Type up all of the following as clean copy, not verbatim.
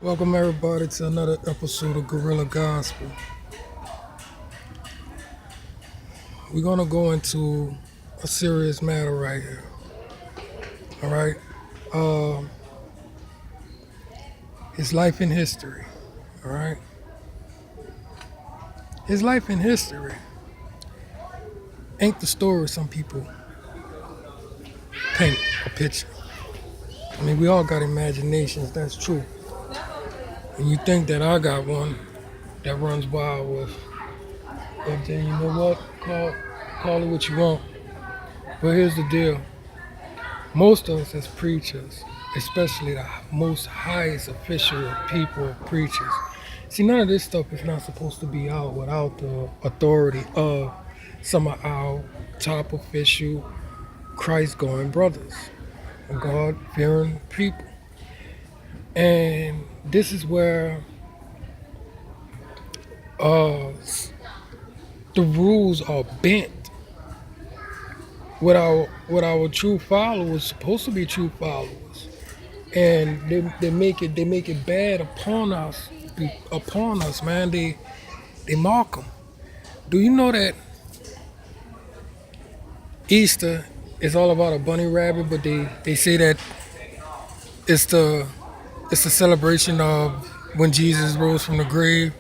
Welcome everybody to another episode of Gorilla Gospel. We're gonna go into a serious matter right here. All right, uh, his life in history. All right, his life in history ain't the story some people paint a picture. I mean, we all got imaginations. That's true. And you think that I got one that runs wild with, but then you know what? Call it what you want. But here's the deal. Most of us as preachers, especially the most highest official people, preachers, see, none of this stuff is not supposed to be out without the authority of some of our top official, Christ-going brothers, God-fearing people. And this is where uh, the rules are bent with our true followers, supposed to be true followers. And they make it bad upon us, man. They mock them. Do you know that Easter is all about a bunny rabbit, but they say that it's the it's the celebration of when Jesus rose from the grave.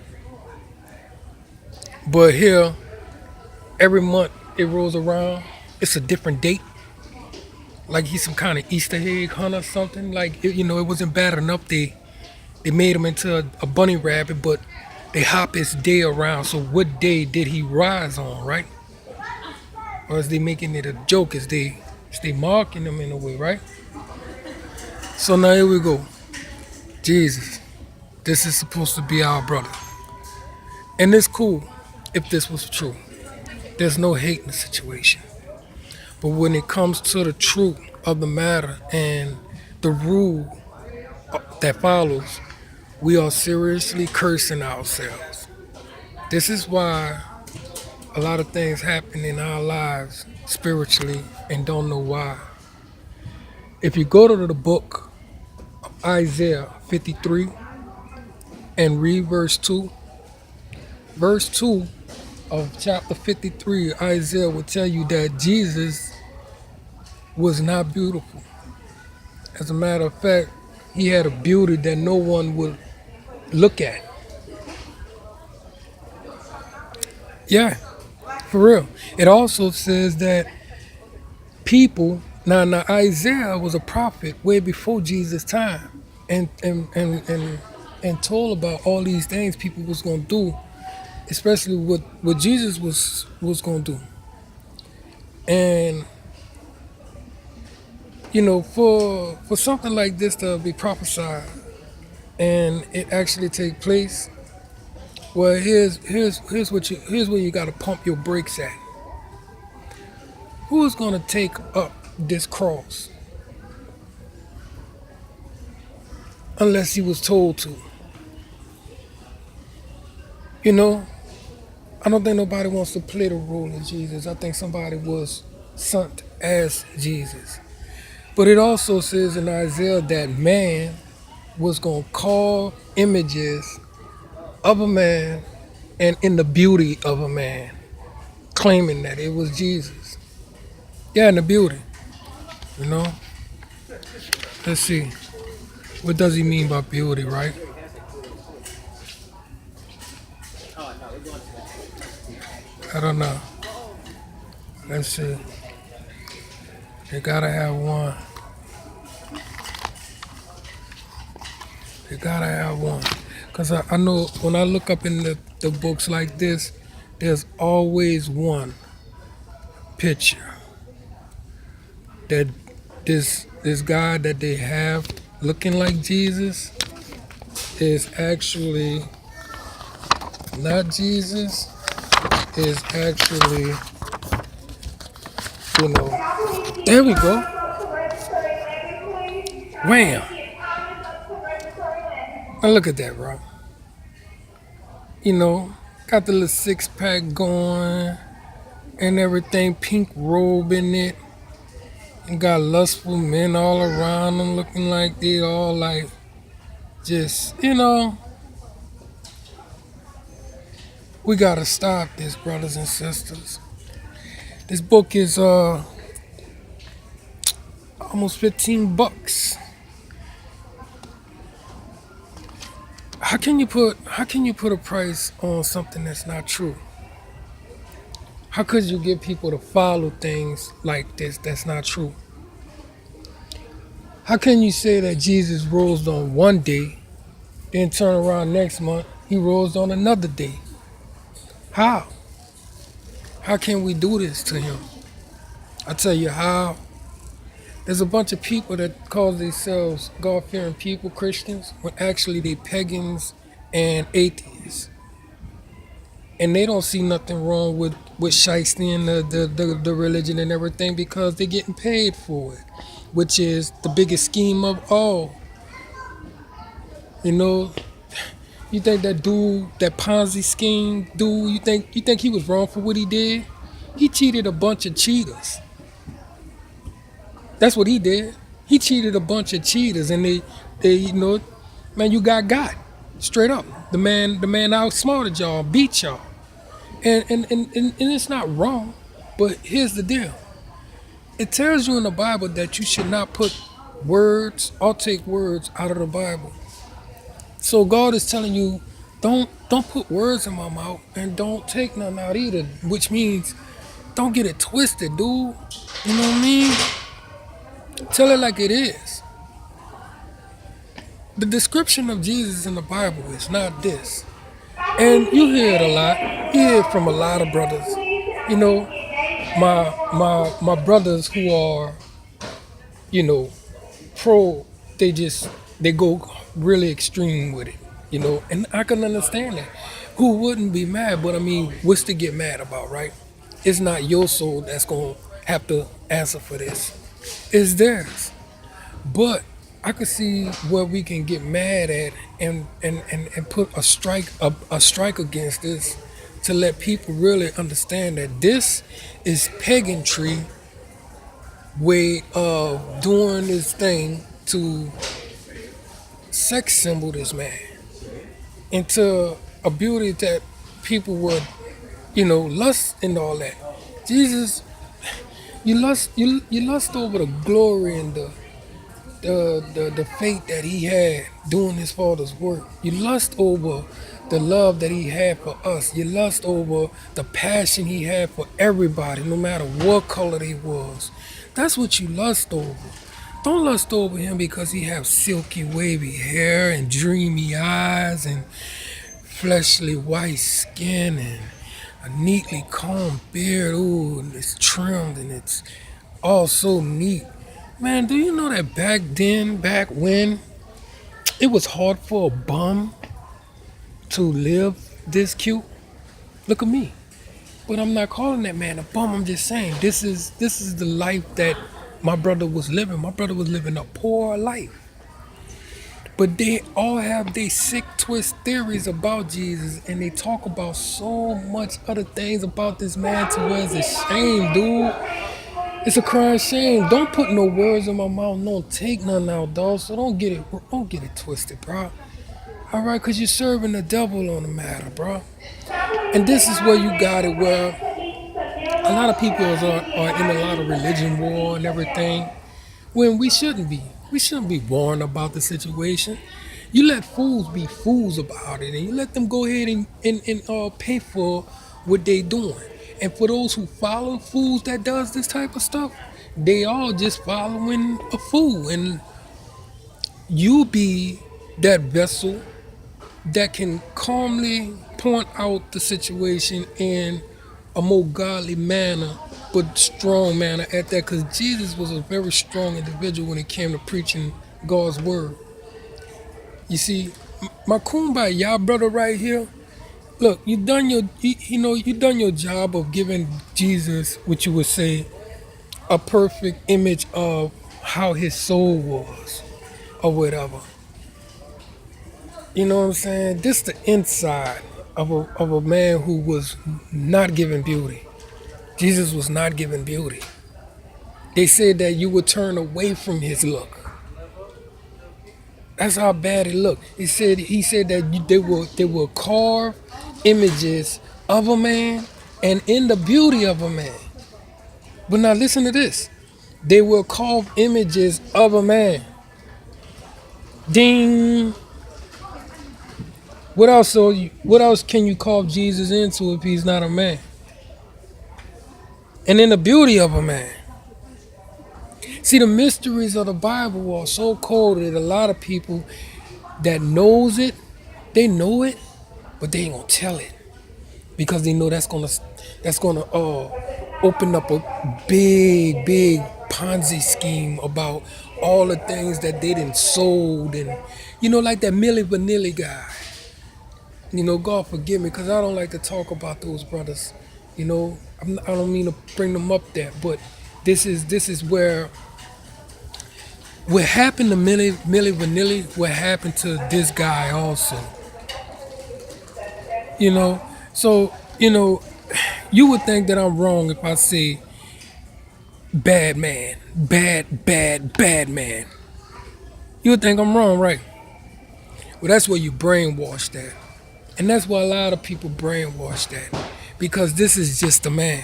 But here, every month it rolls around, it's a different date. Like he's some kind of Easter egg hunt or something. Like it wasn't bad enough they made him into a bunny rabbit, but they hop his day around. So what day did he rise on, right? Or is they making it a joke? Is they mocking him in a way, right? So now here we go. Jesus, this is supposed to be our brother. And it's cool if this was true. There's no hate in the situation. But when it comes to the truth of the matter and the rule that follows, we are seriously cursing ourselves. This is why a lot of things happen in our lives spiritually and don't know why. If you go to the book of Isaiah 53 and read verse 2 of chapter 53, Isaiah will tell you that Jesus was not beautiful. As a matter of fact, he had a beauty that no one would look at. Yeah, for real. It also says that people now Isaiah was a prophet way before Jesus' time and told about all these things people was gonna do, especially what Jesus was gonna do. And for something like this to be prophesied and it actually take place, well, here's where you gotta pump your brakes at. Who is gonna take up this cross unless he was told to? You know, I don't think nobody wants to play the role of Jesus. I think somebody was sent as Jesus. But it also says in Isaiah that man was going to call images of a man and in the beauty of a man, claiming that it was Jesus. Yeah, in the beauty, you know? Let's see. What does he mean by beauty, right? I don't know. Let's see. They gotta have one. They gotta have one. Because I know when I look up in the books like this, there's always one picture that this guy that they have looking like Jesus is actually not Jesus, is actually, there we go. Wham! Now look at that, bro. Got the little six pack going and everything, pink robe in it. And got lustful men all around them looking like they all like Just, we gotta stop this, brothers and sisters. This book is almost 15 bucks. How can you put a price on something that's not true? How could you get people to follow things like this that's not true? How can you say that Jesus rose on one day, then turn around next month, he rose on another day? How? How can we do this to him? I tell you how. There's a bunch of people that call themselves God-fearing people, Christians, when actually they pagans and atheists. And they don't see nothing wrong with shiesty the religion and everything because they're getting paid for it, which is the biggest scheme of all. You know, you think that dude, that Ponzi scheme dude, you think he was wrong for what he did? He cheated a bunch of cheaters. That's what he did. He cheated a bunch of cheaters, and they, man, you got straight up. The man outsmarted y'all, beat y'all, and it's not wrong. But here's the deal: it tells you in the Bible that you should not put words or take words out of the Bible. So God is telling you, don't put words in my mouth, and don't take none out either. Which means, don't get it twisted, dude. You know what I mean? Tell it like it is. The description of Jesus in the Bible is not this. And you hear it a lot. You hear it from a lot of brothers. You know, my brothers who are, you know, pro, they go really extreme with it. And I can understand that. Who wouldn't be mad? But I mean, what's to get mad about, right? It's not your soul that's gonna have to answer for this. It's theirs. But I could see where we can get mad at and put a strike against this to let people really understand that this is paganry way of doing this thing to sex symbol this man into a beauty that people would, lust and all that. Jesus, you lust over the glory and the faith that he had doing his father's work. You lust over the love that he had for us. You lust over the passion he had for everybody, no matter what color they was. That's what you lust over. Don't lust over him because he have silky wavy hair and dreamy eyes and fleshly white skin and a neatly combed beard. Ooh, and it's trimmed and it's all so neat. Man, do you know that back when, it was hard for a bum to live this cute? Look at me. But I'm not calling that man a bum. I'm just saying this is the life that my brother was living. My brother was living a poor life. But they all have their sick twist theories about Jesus, and they talk about so much other things about this man to where it's a shame, dude. It's a crying shame. Don't put no words in my mouth. Don't take none out, dog. So don't get it twisted, bro. All right, cause you're serving the devil on the matter, bro. And this is where you got it, where a lot of people are in a lot of religion war and everything, when we shouldn't be. We shouldn't be warned about the situation. You let fools be fools about it, and you let them go ahead and pay for what they doing. And for those who follow fools that does this type of stuff, they all just following a fool. And you be that vessel that can calmly point out the situation in a more godly manner, but strong manner at that. Because Jesus was a very strong individual when it came to preaching God's word. You see, my kumbaya brother right here. Look, you done your job of giving Jesus what you would say a perfect image of how his soul was or whatever. You know what I'm saying? This the inside of a man who was not given beauty. Jesus was not given beauty. They said that you would turn away from his look. That's how bad it looked. He said that they will carve images of a man and in the beauty of a man. But now listen to this. They will carve images of a man. Ding. What else can you carve Jesus into if he's not a man? And in the beauty of a man. See, the mysteries of the Bible are so cold that a lot of people that knows it, they know it, but they ain't gonna tell it because they know that's gonna open up a big Ponzi scheme about all the things that they didn't sold, and like that Milli Vanilli guy. God forgive me because I don't like to talk about those brothers. I don't mean to bring them up there, but this is where what happened to Milli Vanilli, what happened to this guy also. You know, so you would think that I'm wrong if I say bad man, bad man. You would think I'm wrong, right? Well, that's where you brainwashed that, and that's why a lot of people brainwash that because this is just a man.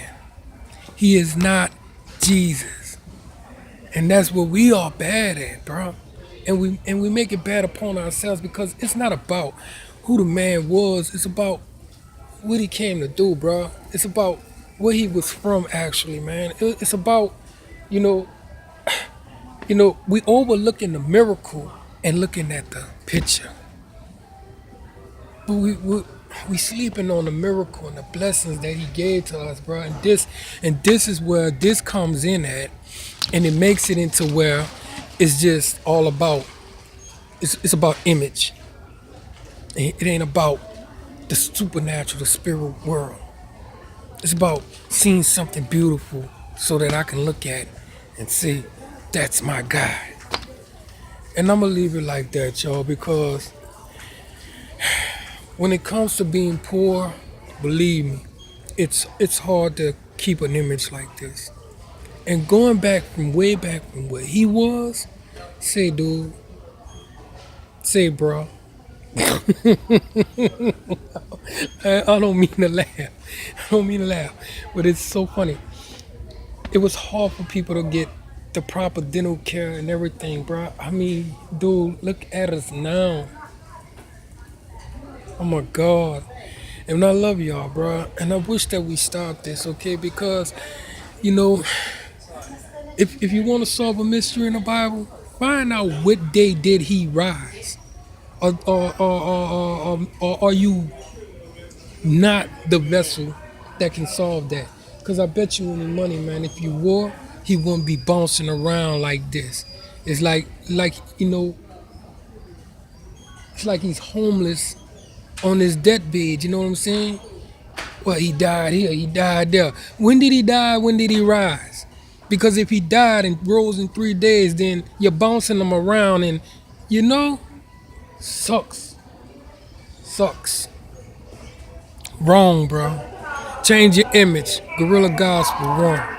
He is not Jesus. And that's what we are bad at, bro. And we make it bad upon ourselves because it's not about who the man was. It's about what he came to do, bro. It's about where he was from, actually, man. It's about, you know, we overlooking the miracle and looking at the picture. But we sleeping on the miracle and the blessings that he gave to us, bro. And this is where this comes in at, and it makes it into where it's just all about it's about image. It ain't about the supernatural, the spirit world. It's about seeing something beautiful so that I can look at it and say, that's my guy. And I'm gonna leave it like that, y'all, because when it comes to being poor, believe me, it's hard to keep an image like this. And going back from way back from where he was, say, dude, say, bro. I don't mean to laugh. I don't mean to laugh, but it's so funny. It was hard for people to get the proper dental care and everything, bro. I mean, dude, look at us now. Oh my God. And I love y'all, bro. And I wish that we stopped this, okay? Because, you know, if you want to solve a mystery in the Bible, find out what day did he rise. Or are you not the vessel that can solve that? Because I bet you any money, man, if you were, he wouldn't be bouncing around like this. It's like it's like he's homeless on his deathbed. You know what I'm saying? Well, he died here, he died there. When did he die? When did he rise? Because if he died and rose in 3 days, then you're bouncing him around, and you know, sucks. Sucks. Wrong, bro. Change your image. Guerrilla Gospel, wrong.